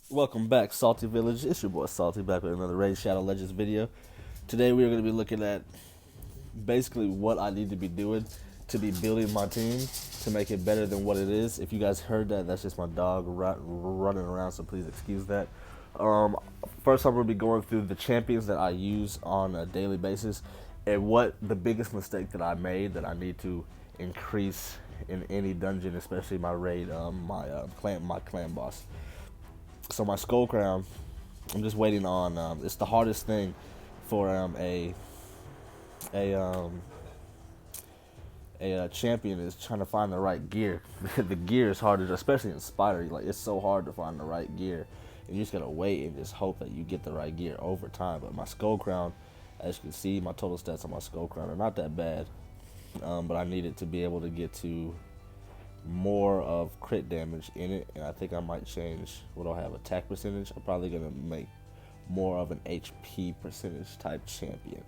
Welcome back, Salty Village. It's your boy Salty back with another Raid Shadow Legends video. Today we are going to be looking at basically what I need to be doing to be building my team to make it better than what it is. If you guys heard that, that's just my dog running around, so please excuse that. Um, First, I'm going to be going through the champions that I use on a daily basis and what the biggest mistake that I made that I need to increase in any dungeon, especially my raid, my clan boss. So my skull crown, I'm just waiting on. It's the hardest thing for a um, champion is trying to find the right gear. The gear is harder, especially in Spider. Like it's so hard to find the right gear, and you just gotta wait and just hope that you get the right gear over time. But my skull crown, as you can see, my total stats on my skull crown are not that bad, but I needed to be able to get to more of crit damage in it, and I think I might change what I'll have attack percentage. I'm probably gonna make more of an HP percentage type champion.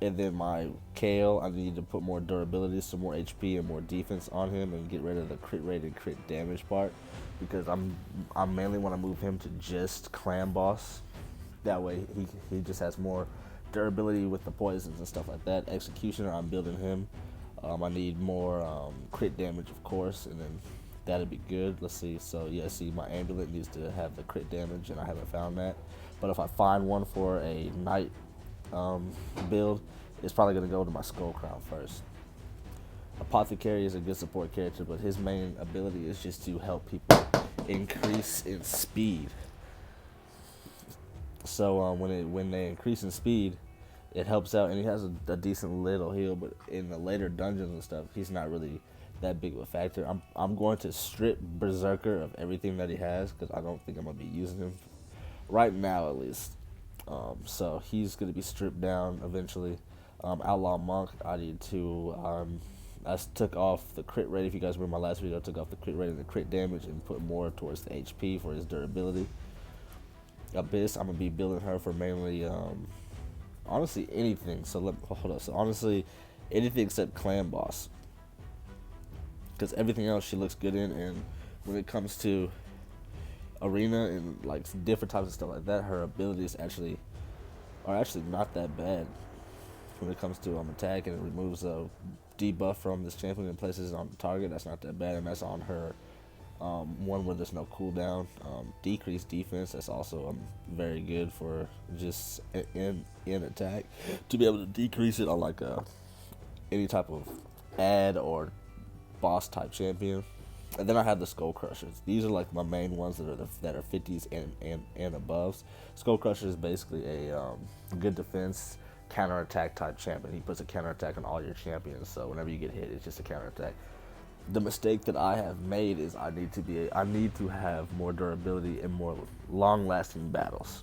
And then my Kale, I need to put more durability, some more HP and more defense on him, and get rid of the crit rate and crit damage part, because I mainly want to move him to just clan boss. That way he just has more durability with the poisons and stuff like that. Executioner, I'm building him. I need more crit damage, of course, and then that'd be good. Let's see. So yeah, see, my amulet needs to have the crit damage, and I haven't found that. But if I find one for a knight build, it's probably gonna go to my skull crown first. Apothecary is a good support character, but his main ability is just to help people increase in speed. So when they increase in speed, it helps out, and he has a decent little heal. But in the later dungeons and stuff, he's not really that big of a factor. I'm going to strip Berserker of everything that he has, because I don't think I'm gonna be using him right now, at least. So he's gonna be stripped down eventually. Outlaw Monk, I need to. I took off the crit rate. If you guys remember my last video, I took off the crit rate and the crit damage and put more towards the HP for his durability. Abyss, I'm gonna be building her for mainly, honestly, anything. So hold up. So honestly, anything except clan boss, because everything else she looks good in. And when it comes to arena and like different types of stuff like that, her abilities are actually not that bad when it comes to attack, and it removes a debuff from this champion and places it on the target. That's not that bad, and that's on her one where there's no cooldown. Decreased defense, that's also very good for just in attack, to be able to decrease it on like any type of ad or boss type champion. And then I have the Skull Crushers. These are like my main ones that are 50s and above. Skull Crusher is basically a good defense counterattack type champion. He puts a counterattack on all your champions, so whenever you get hit, it's just a counterattack. The mistake that I have made is I need to have more durability and more long-lasting battles,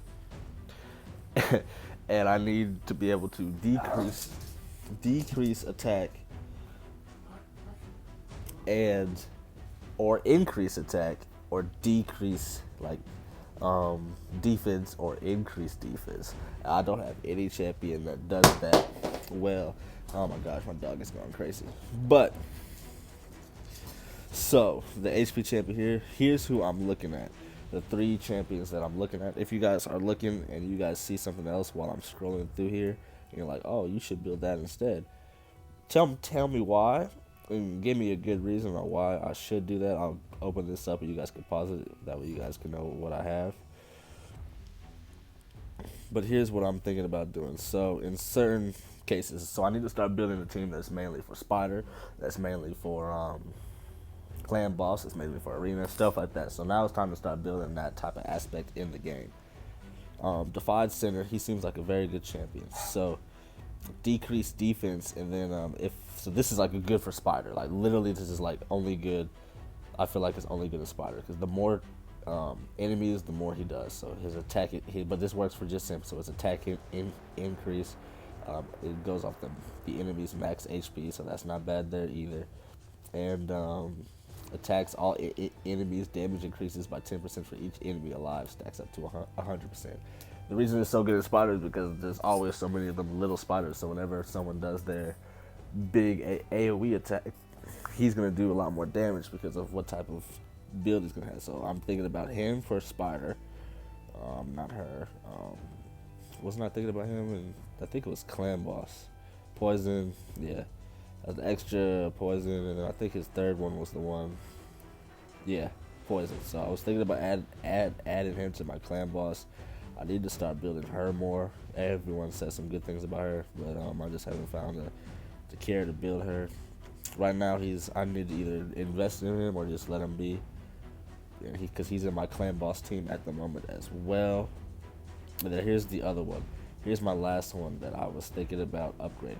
and I need to be able to decrease attack and or increase attack or decrease like defense or increase defense. I don't have any champion that does that well. Oh my gosh, my dog is going crazy. But so the HP champion here. Here's who I'm looking at. The three champions that I'm looking at. If you guys are looking and you guys see something else while I'm scrolling through here, and you're like, oh, you should build that instead. Tell me why, and give me a good reason on why I should do that. I'll open this up and you guys can pause it. That way you guys can know what I have. But here's what I'm thinking about doing. So in certain cases, so I need to start building a team that's mainly for Spider, that's mainly for clan boss, that's mainly for arena, stuff like that. So now it's time to start building that type of aspect in the game. Defied Center, he seems like a very good champion. So decrease defense, and then if so, this is like a good for Spider. Like literally, this is like only good. I feel like it's only good in Spider, because the more enemies, the more he does. So his attack, but this works for just him. So his attack increase. It goes off the enemy's max HP, so that's not bad there either. And attacks all enemies, damage increases by 10% for each enemy alive, stacks up to 100%. The reason it's so good in Spider is because there's always so many of them little spiders. So whenever someone does their big AoE attack, he's gonna do a lot more damage because of what type of build he's gonna have. So I'm thinking about him for Spider. Not her. Wasn't I thinking about him? And I think it was Clan Boss. Poison, yeah. The extra poison, and then I think his third one was the one. Yeah, poison. So I was thinking about adding him to my Clan Boss. I need to start building her more. Everyone says some good things about her, but I just haven't found the care to build her. Right now, I need to either invest in him or just let him be. Yeah, because he's in my Clan Boss team at the moment as well. And then here's the other one. Here's my last one that I was thinking about upgrading.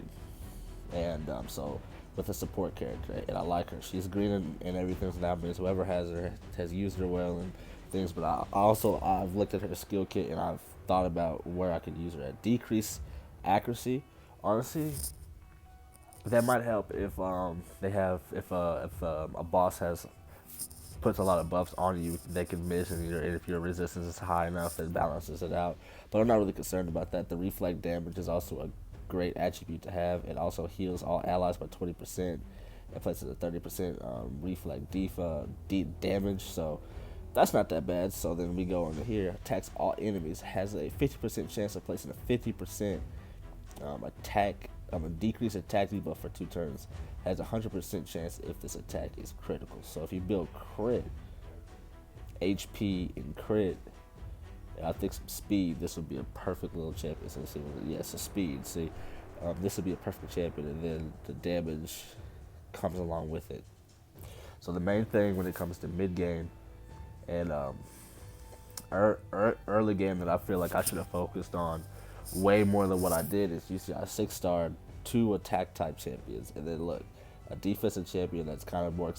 And so with a support character, and I like her. She's green and everything's now. Whoever has her has used her well and things. But I've looked at her skill kit and I've thought about where I could use her at. Decrease accuracy. Honestly, that might help if a boss puts a lot of buffs on you, they can miss, and if your resistance is high enough, it balances it out. But I'm not really concerned about that. The reflect damage is also a great attribute to have. It also heals all allies by 20%. It places a 30% reflect damage, so that's not that bad. So then we go into here, attacks all enemies, has a 50% chance of placing a 50% a decreased attack debuff for 2 turns. Has a 100% chance if this attack is critical. So if you build crit, HP, and crit, I think some speed, this would be a perfect little champion. So yes, a speed. See, this would be a perfect champion, and then the damage comes along with it. So the main thing when it comes to mid game and early game that I feel like I should have focused on way more than what I did is you see I 6-starred 2 attack type champions, and then look, a defensive champion that's kind of more,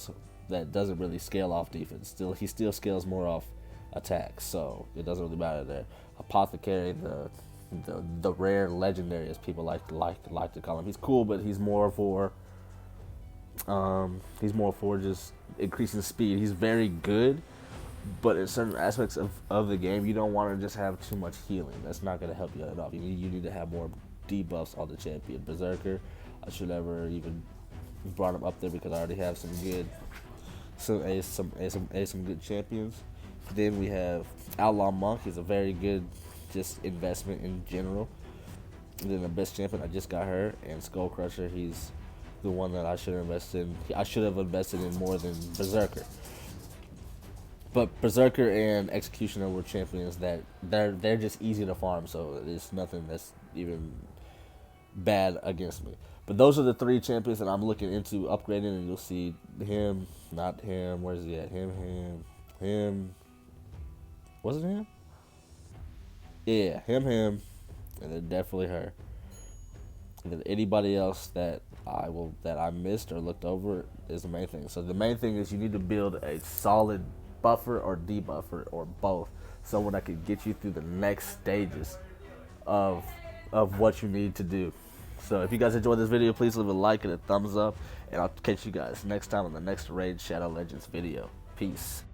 that doesn't really scale off defense. He still scales more off attacks, so it doesn't really matter there. Apothecary, the rare legendary, as people like to call him. He's cool, but he's more for just increasing speed. He's very good, but in certain aspects of the game, you don't want to just have too much healing. That's not going to help you at all. You need to have more debuffs on the champion. Berserker, I should never even brought him up there because I already have some good champions. Then we have Outlaw Monk. He's a very good just investment in general. And then the best champion, I just got her, and Skull Crusher. He's the one that I should invest in. I should have invested in more than Berserker. But Berserker and Executioner were champions that they're just easy to farm, so there's nothing that's even bad against me. But those are the 3 champions that I'm looking into upgrading, and you'll see him, not him. Where's he at? Him. Was it him? Yeah, him, and then definitely her. And then anybody else that I missed or looked over is the main thing. So the main thing is you need to build a solid buffer or debuffer or both, someone that can get you through the next stages of what you need to do. So if you guys enjoyed this video, please leave a like and a thumbs up, and I'll catch you guys next time on the next Raid Shadow Legends video. Peace.